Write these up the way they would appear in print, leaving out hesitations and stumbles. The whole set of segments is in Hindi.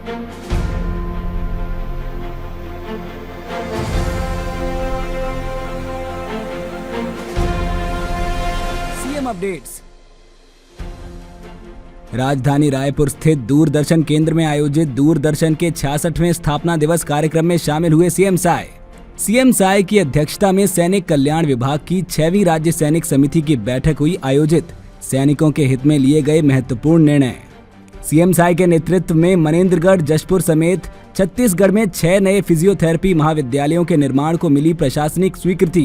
CM updates. राजधानी रायपुर स्थित दूरदर्शन केंद्र में आयोजित दूरदर्शन के 66वें स्थापना दिवस कार्यक्रम में शामिल हुए सीएम साय की अध्यक्षता में सैनिक कल्याण विभाग की 6वीं राज्य सैनिक समिति की बैठक हुई आयोजित। सैनिकों के हित में लिए गए महत्वपूर्ण निर्णय। सीएम साय के नेतृत्व में मनेंद्रगढ़, जशपुर समेत छत्तीसगढ़ में 6 नए फिजियोथेरेपी महाविद्यालयों के निर्माण को मिली प्रशासनिक स्वीकृति।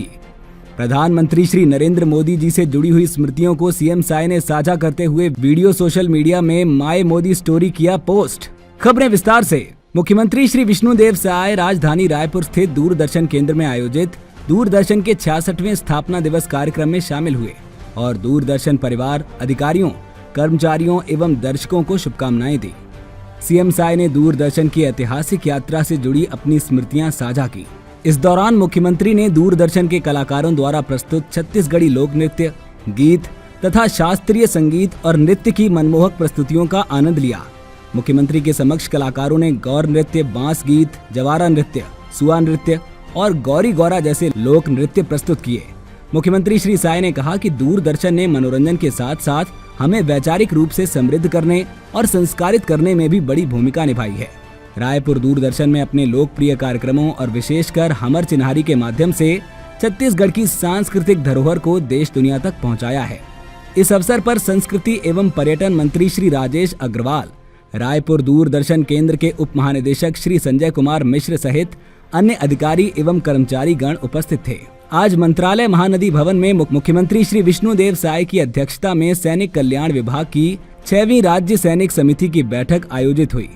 प्रधानमंत्री श्री नरेंद्र मोदी जी से जुड़ी हुई स्मृतियों को सीएम साय ने साझा करते हुए वीडियो सोशल मीडिया में माय मोदी स्टोरी किया पोस्ट। खबरें विस्तार से। मुख्यमंत्री श्री विष्णुदेव साय राजधानी रायपुर स्थित दूरदर्शन केंद्र में आयोजित दूरदर्शन के 66वें स्थापना दिवस कार्यक्रम में शामिल हुए और दूरदर्शन परिवार, अधिकारियों, कर्मचारियों एवं दर्शकों को शुभकामनाएं दी। सीएम साय ने दूरदर्शन की ऐतिहासिक यात्रा से जुड़ी अपनी स्मृतियां साझा की। इस दौरान मुख्यमंत्री ने दूरदर्शन के कलाकारों द्वारा प्रस्तुत छत्तीसगढ़ी लोक नृत्य, गीत तथा शास्त्रीय संगीत और नृत्य की मनमोहक प्रस्तुतियों का आनंद लिया। मुख्यमंत्री के समक्ष कलाकारों ने गौर नृत्य, बांस गीत, जवारा नृत्य, सुआ नृत्य और गौरी गौरा जैसे लोक नृत्य प्रस्तुत किए। मुख्यमंत्री श्री साय ने कहा कि दूरदर्शन ने मनोरंजन के साथ साथ हमें वैचारिक रूप से समृद्ध करने और संस्कारित करने में भी बड़ी भूमिका निभाई है। रायपुर दूरदर्शन में अपने लोकप्रिय कार्यक्रमों और विशेषकर हमर चिन्हारी के माध्यम से छत्तीसगढ़ की सांस्कृतिक धरोहर को देश दुनिया तक पहुंचाया है। इस अवसर पर संस्कृति एवं पर्यटन मंत्री श्री राजेश अग्रवाल, रायपुर दूरदर्शन केंद्र के उप महानिदेशक श्री संजय कुमार मिश्र सहित अन्य अधिकारी एवं कर्मचारी गण उपस्थित थे। आज मंत्रालय महानदी भवन में मुख्यमंत्री श्री विष्णुदेव साय की अध्यक्षता में सैनिक कल्याण विभाग की 6वीं राज्य सैनिक समिति की बैठक आयोजित हुई।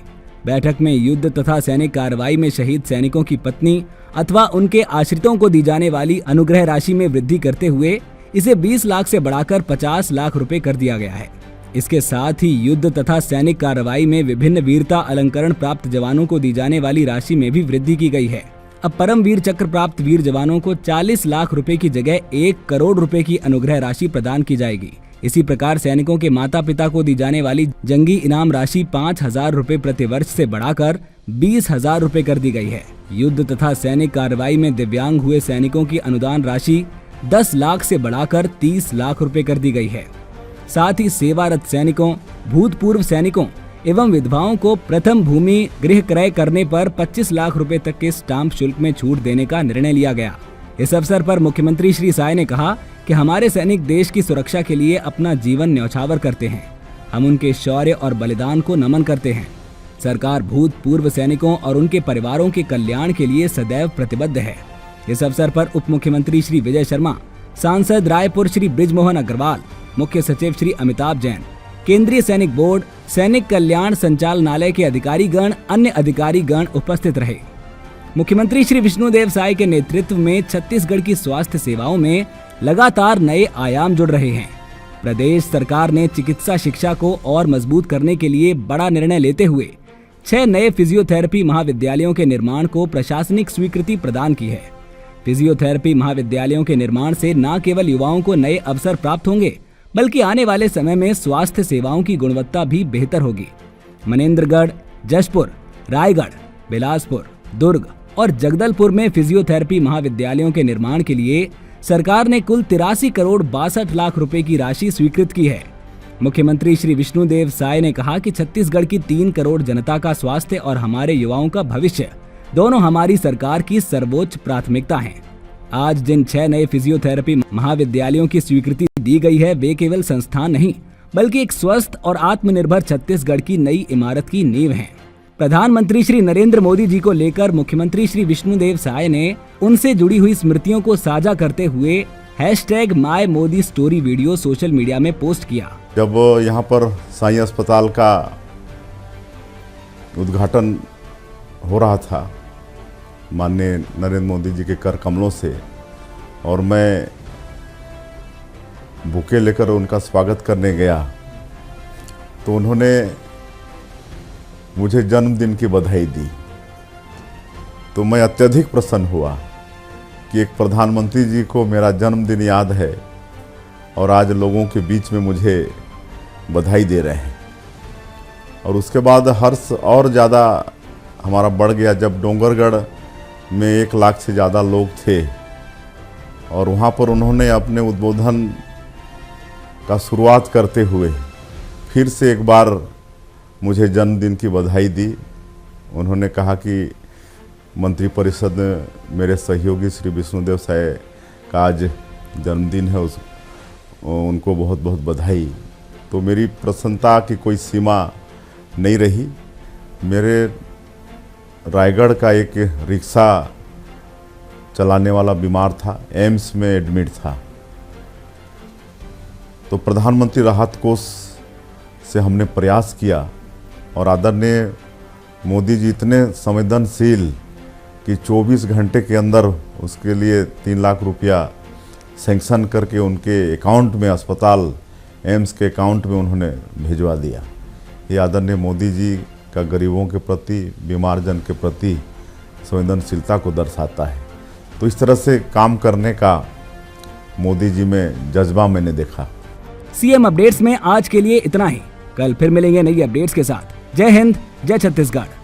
बैठक में युद्ध तथा सैनिक कार्रवाई में शहीद सैनिकों की पत्नी अथवा उनके आश्रितों को दी जाने वाली अनुग्रह राशि में वृद्धि करते हुए इसे 20 लाख से बढ़ाकर 50 लाख रुपए कर दिया गया है। इसके साथ ही युद्ध तथा सैनिक कार्रवाई में विभिन्न वीरता अलंकरण प्राप्त जवानों को दी जाने वाली राशि में भी वृद्धि की गई है। अब परम वीर चक्र प्राप्त वीर जवानों को 40 लाख रुपए की जगह 1 करोड़ रुपए की अनुग्रह राशि प्रदान की जाएगी। इसी प्रकार सैनिकों के माता पिता को दी जाने वाली जंगी इनाम राशि 5,000 रुपए प्रति वर्ष से बढ़ाकर 20,000 रुपए कर दी गई है। युद्ध तथा सैनिक कार्रवाई में दिव्यांग हुए सैनिकों की अनुदान राशि 10 लाख से बढ़ाकर 30 लाख रुपए कर दी गई है। साथ ही सेवारत सैनिकों, भूतपूर्व सैनिकों एवं विधवाओं को प्रथम भूमि गृह क्रय करने पर 25 लाख रुपए तक के स्टाम्प शुल्क में छूट देने का निर्णय लिया गया। इस अवसर पर मुख्यमंत्री श्री साय ने कहा कि हमारे सैनिक देश की सुरक्षा के लिए अपना जीवन न्यौछावर करते हैं। हम उनके शौर्य और बलिदान को नमन करते हैं। सरकार भूतपूर्व सैनिकों और उनके परिवारों के कल्याण के लिए सदैव प्रतिबद्ध है। इस अवसर पर उप मुख्यमंत्री श्री विजय शर्मा, सांसद रायपुर श्री बृजमोहन अग्रवाल, मुख्य सचिव श्री अमिताभ जैन, केंद्रीय सैनिक बोर्ड, सैनिक कल्याण संचालनालय के अधिकारीगण, अन्य अधिकारीगण उपस्थित रहे। मुख्यमंत्री श्री विष्णुदेव साय के नेतृत्व में छत्तीसगढ़ की स्वास्थ्य सेवाओं में लगातार नए आयाम जुड़ रहे हैं। प्रदेश सरकार ने चिकित्सा शिक्षा को और मजबूत करने के लिए बड़ा निर्णय लेते हुए 6 नए फिजियोथेरेपी महाविद्यालयों के निर्माण को प्रशासनिक स्वीकृति प्रदान की है। फिजियोथेरेपी महाविद्यालयों के निर्माण से न केवल युवाओं को नए अवसर प्राप्त होंगे, बल्कि आने वाले समय में स्वास्थ्य सेवाओं की गुणवत्ता भी बेहतर होगी। मनेंद्रगढ़, जशपुर, रायगढ़, बिलासपुर, दुर्ग और जगदलपुर में फिजियोथेरेपी महाविद्यालयों के निर्माण के लिए सरकार ने कुल 83 करोड़ 62 लाख रुपए की राशि स्वीकृत की है। मुख्यमंत्री श्री विष्णुदेव साय ने कहा कि छत्तीसगढ़ की 3 करोड़ जनता का स्वास्थ्य और हमारे युवाओं का भविष्य दोनों हमारी सरकार की सर्वोच्च प्राथमिकता हैं। आज जिन 6 नए फिजियोथेरेपी महाविद्यालयों की स्वीकृति दी गई है, वे केवल संस्थान नहीं, बल्कि एक स्वस्थ और आत्मनिर्भर छत्तीसगढ़ की नई इमारत की नींव है। प्रधानमंत्री श्री नरेंद्र मोदी जी को लेकर मुख्यमंत्री श्री विष्णुदेव साय ने उनसे जुड़ी हुई स्मृतियों को साझा करते हुए #MyModiStory वीडियो सोशल मीडिया में पोस्ट किया। जब यहाँ पर साई अस्पताल का उद्घाटन हो रहा था माननीय नरेंद्र मोदी जी के कर कमलों से, और मैं बुके लेकर उनका स्वागत करने गया तो उन्होंने मुझे जन्मदिन की बधाई दी। तो मैं अत्यधिक प्रसन्न हुआ कि एक प्रधानमंत्री जी को मेरा जन्मदिन याद है और आज लोगों के बीच में मुझे बधाई दे रहे हैं। और उसके बाद हर्ष और ज़्यादा हमारा बढ़ गया जब डोंगरगढ़ में 1 लाख से ज़्यादा लोग थे और वहाँ पर उन्होंने अपने उद्बोधन का शुरुआत करते हुए फिर से एक बार मुझे जन्मदिन की बधाई दी। उन्होंने कहा कि मंत्रिपरिषद में मेरे सहयोगी श्री विष्णुदेव साय का आज जन्मदिन है, उनको बहुत बहुत बधाई। तो मेरी प्रसन्नता की कोई सीमा नहीं रही। मेरे रायगढ़ का एक रिक्शा चलाने वाला बीमार था, एम्स में एडमिट था, तो प्रधानमंत्री राहत कोष से हमने प्रयास किया और आदरणीय मोदी जी इतने संवेदनशील कि 24 घंटे के अंदर उसके लिए 3 लाख रुपया सैंक्शन करके उनके अकाउंट में, अस्पताल एम्स के अकाउंट में उन्होंने भिजवा दिया। ये आदरणीय मोदी जी का गरीबों के प्रति, बीमार जन के प्रति संवेदनशीलता को दर्शाता है। तो इस तरह से काम करने का मोदी जी में जज्बा मैंने देखा। सीएम अपडेट्स में आज के लिए इतना ही। कल फिर मिलेंगे नई अपडेट्स के साथ। जय हिंद, जय छत्तीसगढ़।